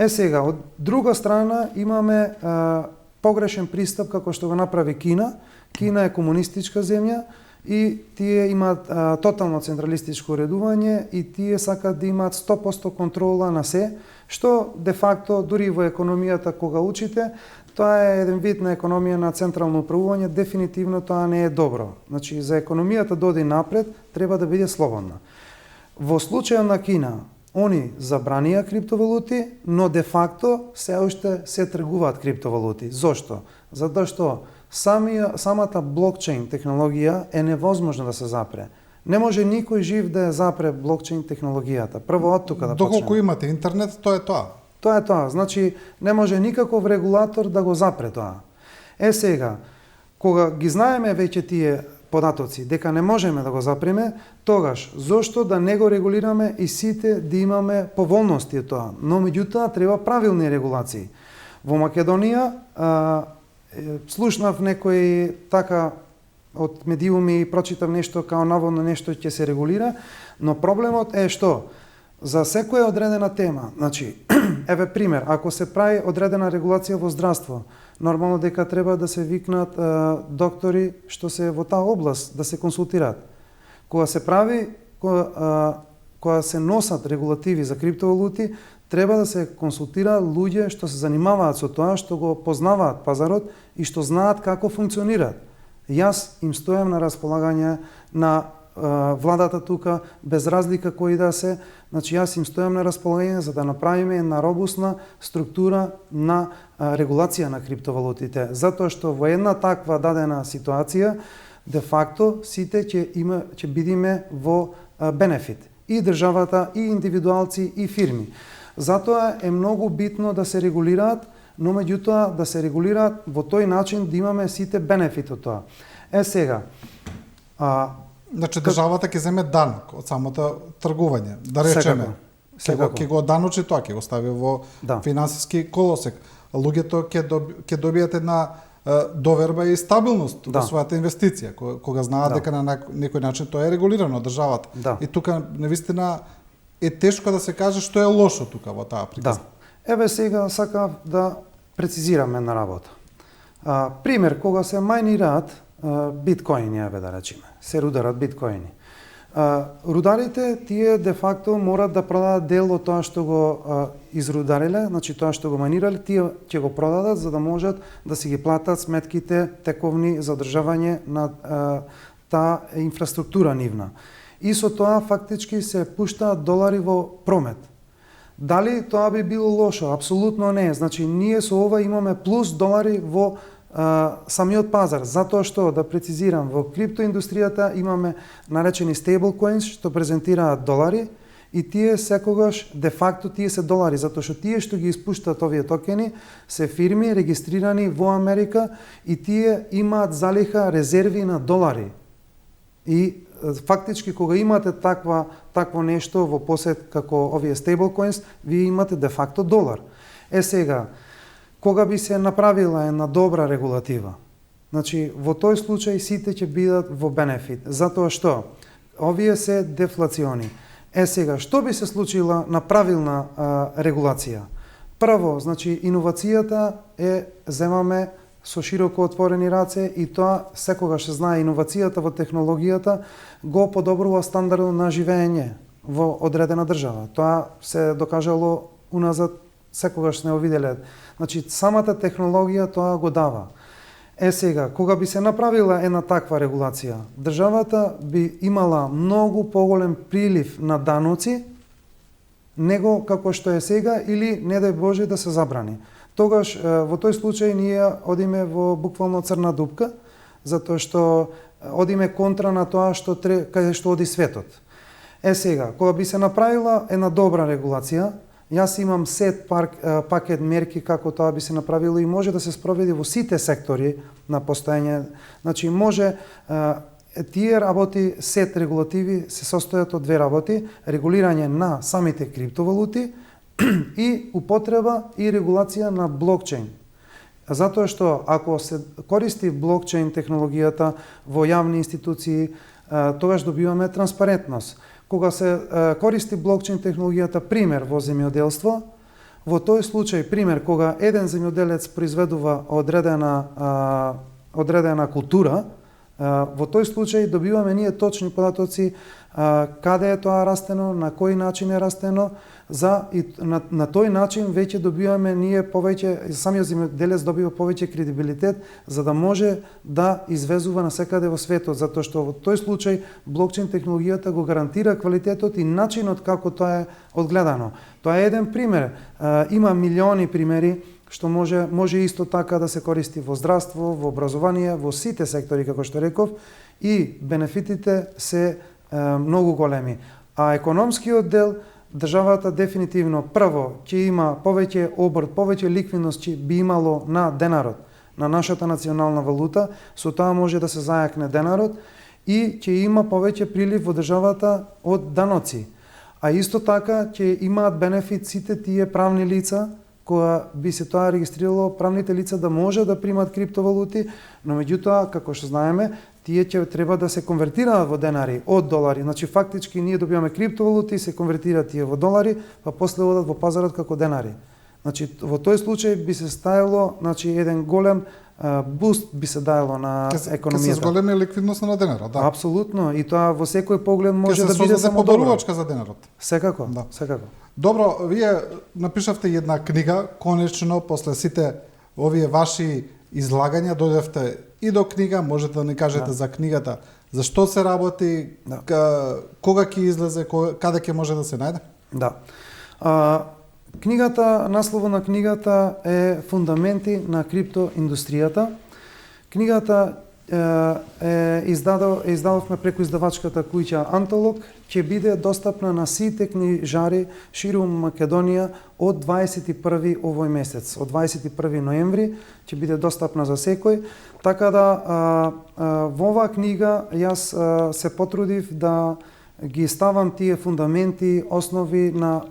Speaker 2: Сега, од друга страна имаме погрешен пристап како што го направи Кина. Кина е комунистичка земја и тие имаат тотално централистичко уредување и тие сакаат да имаат 100% контрола на се, што де факто дури во економијата кога учите, тоа е еден вид на економија на централно управување, дефинитивно тоа не е добро. Значи за економијата да оди напред треба да биде слободна. Во случајот на Кина, они забранија криптовалути, но де факто се уште се тргуваат криптовалути. Зошто? Затоа што самата блокчейн технологија е невозможно да се запре. Не може никој жив да ја запре блокчейн технологијата. Прво од тука да почнеме.
Speaker 1: Доколку имате интернет, тоа е тоа.
Speaker 2: Тоа е тоа. Значи не може никаков регулатор да го запре тоа. Сега, кога ги знаеме веќе тие податоци дека не можеме да го запреме, тогаш зошто да не го регулираме и сите да имаме поволности од тоа. Но меѓутоа треба правилни регулации. Во Македонија слушнав некој така од медиуми, прочитав нешто као наводно нешто ќе се регулира, но проблемот е што за секоја одредена тема, значи еве пример, ако се прави одредена регулација во здравство, нормално дека треба да се викнат доктори што се во таа област да се консултираат. Кога се прави, кога се носат регулативи за криптовалути, треба да се консултира луѓе што се занимаваат со тоа, што го познаваат пазарот и што знаат како функционираат. Јас им стојам на располагање на владата тука, без разлика кој да се, значи јас им стојам на располагање за да направиме една робусна структура на регулација на криптовалутите, затоа што во една таква дадена ситуација де факто сите ќе бидиме во бенефит, и државата, и индивидуалци, и фирми. Затоа е многу битно да се регулираат, но меѓутоа да се регулираат во тој начин да имаме сите бенефит од тоа. Сега,
Speaker 1: значи државата ќе земе данок од самото тргување, да речеме. Ќе го даночи тоа, ќе го стави во финансиски колосек. Луѓето ќе добијат една доверба и стабилност во својата инвестиција, кога знаат дека на некој начин тоа е регулирано од државата. И тука навистина е тешко да се каже што е лошо тука во таа приказна.
Speaker 2: Еве сега сакав да прецизирам една работа. Пример, кога се мајнираат биткоини, еве да речеме, се рударат биткоини. Рударите тие де факто морат да продадат дел од тоа што го изрудариле, значи тоа што го мајнирале, тие ќе го продадат за да можат да си ги платат сметките тековни за одржавање на таа инфраструктура нивна. И со тоа фактички се пуштаат долари во промет. Дали тоа би било лошо? Апсолутно не. Значи ние со ова имаме плюс долари во самиот пазар, затоа што, да прецизирам, во криптоиндустријата имаме наречени stablecoins што презентираат долари и тие секогаш де факто тие се долари, затоа што тие што ги испуштаат овие токени се фирми регистрирани во Америка и тие имаат залиха резерви на долари. И фактички кога имате такво нешто во посед како овие stablecoins, вие имате де факто долар. Сега, кога би се направила една добра регулатива, значи во тој случај сите ќе бидат во бенефит, затоа што овие се дефлациони. Сега, што би се случила на правилна регулација? Прво, значи иновацијата земаме со широко отворени раце и тоа секогаш се знае, иновацијата во технологијата го подобрува стандардот на живење во одредена држава. Тоа се докажало уназад, секогаш не виделе. Значи, самата технологија тоа го дава. Сега, кога би се направила една таква регулација, државата би имала многу поголем прилив на даноци, него како што е сега, или, не дај Боже, да се забрани. Тогаш, во тој случај, ние одиме во буквално црна дупка, затоа што одиме контра на тоа каде што оди светот. Сега, кога би се направила една добра регулација, јас имам сет пакет мерки како тоа би се направило и може да се спроведи во сите сектори на постоење. Значи, може тие работи, сет регулативи се состојат од две работи: регулирање на самите криптовалути и употреба и регулација на блокчейн. Затоа што ако се користи блокчейн технологијата во јавни институции, тогаш добиваме транспарентност. Кога се користи блокчейн технологијата, пример во земјоделство, во тој случај, пример, кога еден земјоделец произведува одредена култура, во тој случај добиваме ние точни податоци каде е тоа растено, на кој начин е растено, и на тој начин веќе добиваме ние повеќе, самиот земјоделец добива повеќе кредибилитет за да може да извезува насекаде во светот, затоа што во тој случај блокчейн технологијата го гарантира квалитетот и начинот како тоа е одгледано. Тоа е еден пример. Има милиони примери што може исто така да се користи во здравство, во образование, во сите сектори, како што реков, и бенефитите се многу големи. А економскиот дел, државата дефинитивно прво ќе има повеќе обрт, повеќе ликвидност би имало на денарот, на нашата национална валута, со тоа може да се зајакне денарот и ќе има повеќе прилив во државата од даноци. А исто така ќе имаат бенефит сите тие правни лица кога би се тоа регистрирало, правните лица да може да примат криптовалути, но меѓутоа, како што знаеме, тие ќе треба да се конвертираат во денари од долари. Значи, фактички, ние добиваме криптовалути, се конвертираат тие во долари, па после одат во пазарот како денари. Значи, во тој случај би се стајало еден голем буст би се даело на
Speaker 1: Ке се
Speaker 2: економијата.
Speaker 1: зголеми ликвидност на денарот, да.
Speaker 2: Апсолутно, и тоа во секој поглед
Speaker 1: Ке
Speaker 2: може
Speaker 1: се
Speaker 2: да биде
Speaker 1: создаде
Speaker 2: само добро.
Speaker 1: поборувачка за денарот.
Speaker 2: Секако,
Speaker 1: Да.
Speaker 2: секако.
Speaker 1: Добро, вие напишавте една книга, конечно, после сите овие ваши излагања дојдевте и до книга, можете да ни кажете за книгата, за што се работи, кога ќе излезе, каде ќе може да се најде?
Speaker 2: Да. Книгата, насловот на книгата е Фундаменти на криптоиндустријата. Книгата издадовме преку издавачката куќа Антолог, ќе биде достапна на сите книжари ширум Македонија од 21 овој месец, од 21 ноември ќе биде достапна за секој. Така да во оваа книга јас се потрудив да ги ставам тие фундаменти, основи на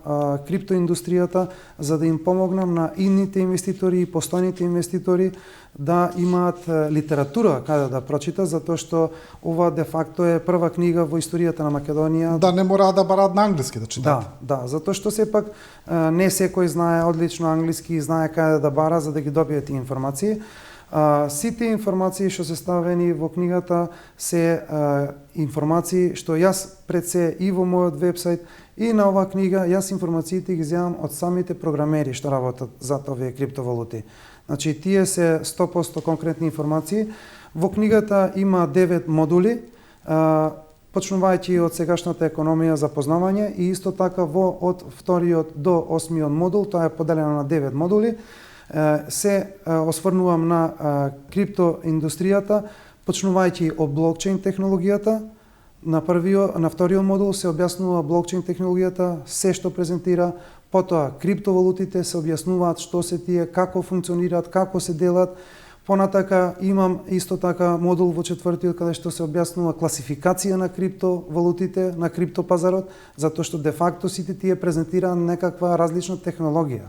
Speaker 2: криптоиндустријата, за да им помогнам на идните инвеститори и постојните инвеститори да имаат литература каде да прочитат, затоа што ова де факто е прва книга во историјата на Македонија.
Speaker 1: Да не мора да бараат на англиски да читаат.
Speaker 2: Да, затоа што сепак не секој знае одлично англиски и знае каде да бара за да ги добие тие информации. Сите информации што се ставени во книгата се информации што јас пред се и во мојот вебсайт и на оваа книга јас информациите ги земам од самите програмери што работат зад овие криптовалути. Значи тие се 100% конкретни информации. Во книгата има 9 модули, почнувајќи од сегашната економија за познавање и исто така од вториот до 8-миот модул, тоа е поделено на 9 модули. Се осврнувам на криптоиндустријата, почнувајќи од блокчейн технологијата. На вториот модул се објаснува блокчейн технологијата, се што презентира, потоа криптовалутите се објаснуваат што се тие, како функционираат, како се делат. Понатака имам исто така модул во четвртиот каде што се објаснува класификација на криптовалутите, на криптопазарот, затоа што де факто сите тие презентираат некаква различна технологија.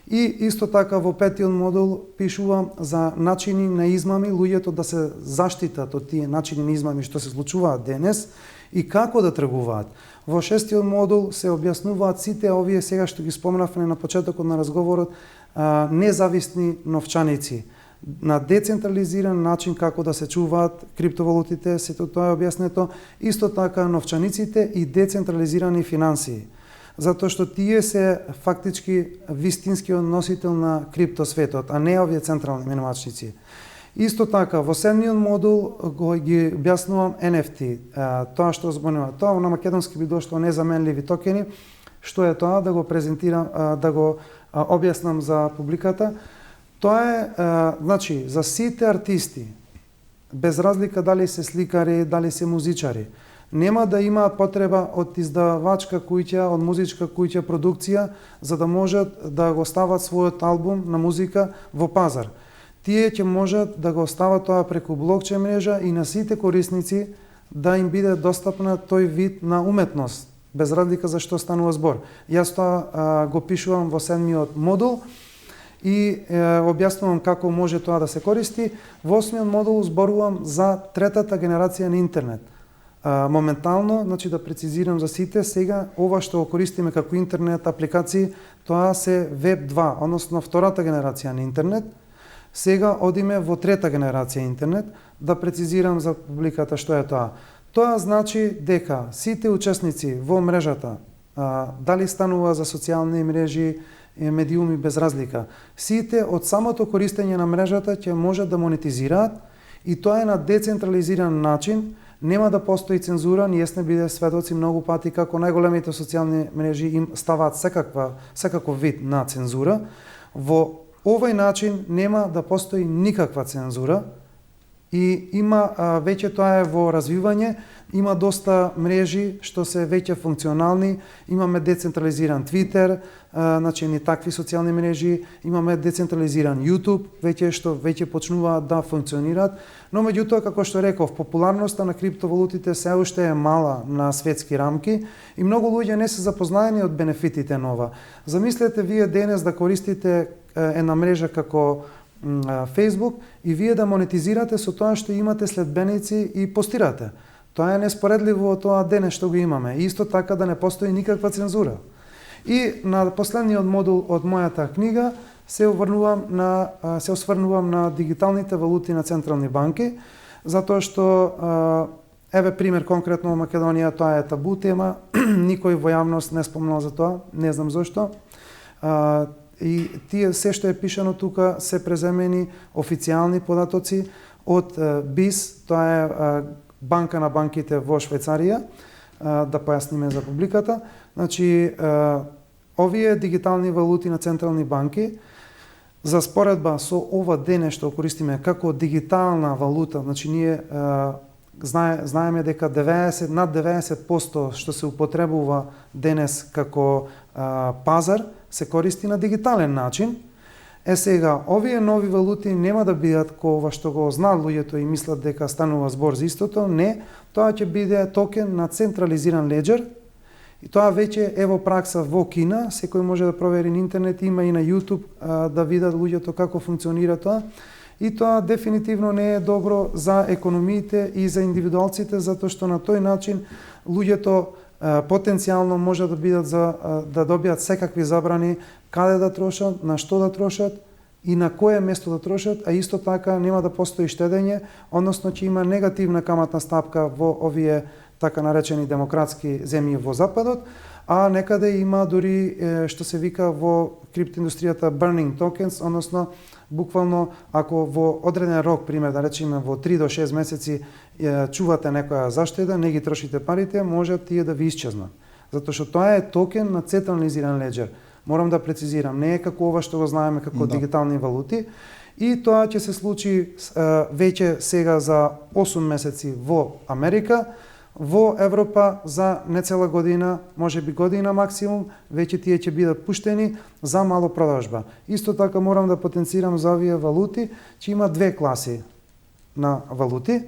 Speaker 2: И исто така во петиот модул пишувам за начини на измами, луѓето да се заштитат од тие начини на измами што се случуваат денес и како да тргуваат. Во шестиот модул се објаснуваат сите овие сега што ги споменавме на почетокот на разговорот, независни новчаници на децентрализиран начин како да се чуваат криптовалутите, сето тоа е објаснето, исто така новчаниците и децентрализирани финансии. Затоа што тие се фактички вистинскиот носител на криптосветот, а не овие централни менувачници. Исто така, во седмиот модул ги објаснувам NFT, тоа што зборува. Тоа на македонски би дошло незаменливи токени. Што е тоа? Да го презентирам, да го објаснам за публиката. Тоа е, значи, за сите артисти, без разлика дали се сликари, дали се музичари, нема да имаат потреба од издавачка куќа, од музичка куќа продукција, за да можат да го стават својот албум на музика во пазар. Тие ќе можат да го стават тоа преку блокчейн мрежа и на сите корисници да им биде достапна тој вид на уметност, без разлика за што станува збор. Јас тоа го пишувам во седмиот модул и објаснувам како може тоа да се користи. Во осмиот модул зборувам за третата генерација на интернет. Моментално, значи да прецизирам за сите, сега ова што го користиме како интернет апликации, тоа се Web 2, односно втората генерација на интернет. Сега одиме во трета генерација интернет, да прецизирам за публиката што е тоа. Тоа значи дека сите учесници во мрежата, дали станува за социјални мрежи, медиуми без разлика, сите од самото користење на мрежата ќе можат да монетизираат и тоа е на децентрализиран начин. Нема да постои цензура, ние сме биде сведоци многу пати како најголемите социјални мрежи им ставаат секаков вид на цензура. Во овој начин нема да постои никаква цензура и има веќе тоа е во развивање, има доста мрежи што се веќе функционални, имаме децентрализиран Twitter, значи ни такви социјални мрежи, имаме децентрализиран YouTube, што веќе почнуваат да функционираат, но меѓутоа како што реков, популарноста на криптовалутите се уште е мала на светски рамки и многу луѓе не се запознаени од бенефитите на ова. Замислете вие денес да користите една мрежа како Facebook и вие да монетизирате со тоа што имате следбеници и постирате. Тоа е неспоредливо од тоа денес што го имаме. И исто така да не постои никаква цензура. И на последниот модул од мојата книга се осврнувам на дигиталните валути на централни банки, затоа што еве пример конкретно во Македонија, тоа е табу тема, никој во јавност не спомнал за тоа, не знам зошто. И тие се што е пишано тука се преземени официјални податоци од БИС, тоа е банка на банките во Швајцарија, да појасниме за публиката. Значи, овие дигитални валути на централни банки, за споредба со ова дене што користиме како дигитална валута, значи ние знаеме дека над 90% што се употребува денес како пазар се користи на дигитален начин. Сега, овие нови валути нема да бидат ова што го знаат луѓето и мислат дека станува збор за истото. Не, тоа ќе биде токен на централизиран леџер. И тоа веќе е во пракса во Кина, секој може да провери на интернет, има и на YouTube да видат луѓето како функционира тоа. И тоа дефинитивно не е добро за економиите и за индивидуалците, затоа што на тој начин луѓето потенцијално може да бидат да добијат секакви забрани каде да трошат, на што да трошат и на кое место да трошат, а исто така нема да постои штедење, односно ќе има негативна каматна стапка во овие така наречени демократски земји во Западот, а некаде има дури што се вика во криптоиндустријата burning tokens, односно буквално ако во одреден рок, пример да речеме во 3 до 6 месеци чувате некоја заштеда, не ги трошите парите, може тие да ви исчезнат. Затоа што тоа е токен на централизиран леџер. Морам да прецизирам, не е како ова што го знаеме како дигитални валути. И тоа ќе се случи веќе сега за 8 месеци во Америка, во Европа за нецела година, може би година максимум, веќе тие ќе бидат пуштени за мало продажба. Исто така морам да потенцирам за овие валути, че има две класи на валути.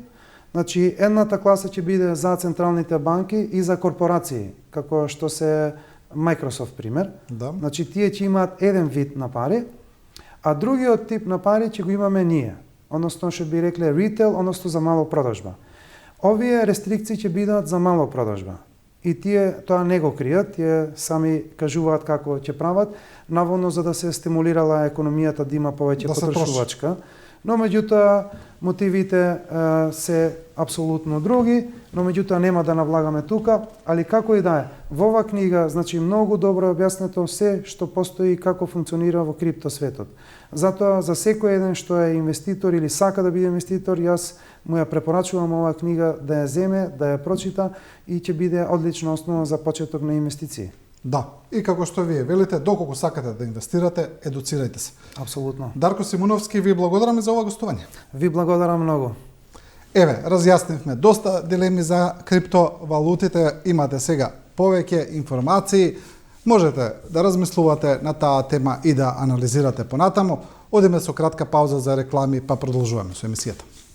Speaker 2: Значи, едната класа ќе биде за централните банки и за корпорации, како што се Microsoft, пример.
Speaker 1: Да.
Speaker 2: Значи, тие ќе имаат еден вид на пари, а другиот тип на пари ќе го имаме ние. Односно, што би рекле retail, односно за мало продажба. Овие рестрикции ќе бидат за мало продажба. И тие тоа не го кријат, тие сами кажуваат како ќе прават, наводно за да се стимулирала економијата да има повеќе потрошувачка. Но меѓутоа мотивите се апсолутно други, но меѓутоа нема да навлагаме тука, али како и да е. Во оваа книга, значи многу добро е објаснето се што постои и како функционира во криптосветот. Затоа за секој еден што е инвеститор или сака да биде инвеститор, јас му ја препорачувам оваа книга да ја земе, да ја прочита и ќе биде одлична основа за почеток на инвестиции.
Speaker 1: Да, и како што вие велите, доколку сакате да инвестирате, едуцирајте се.
Speaker 2: Апсолутно.
Speaker 1: Дарко Симуновски, ви благодарам за ова гостување.
Speaker 2: Ви благодарам многу.
Speaker 1: Еве, разјаснивме доста дилеми за криптовалутите, имате сега повеќе информации, можете да размислувате на таа тема и да анализирате понатаму. Одиме со кратка пауза за реклами, па продолжуваме со емисијата.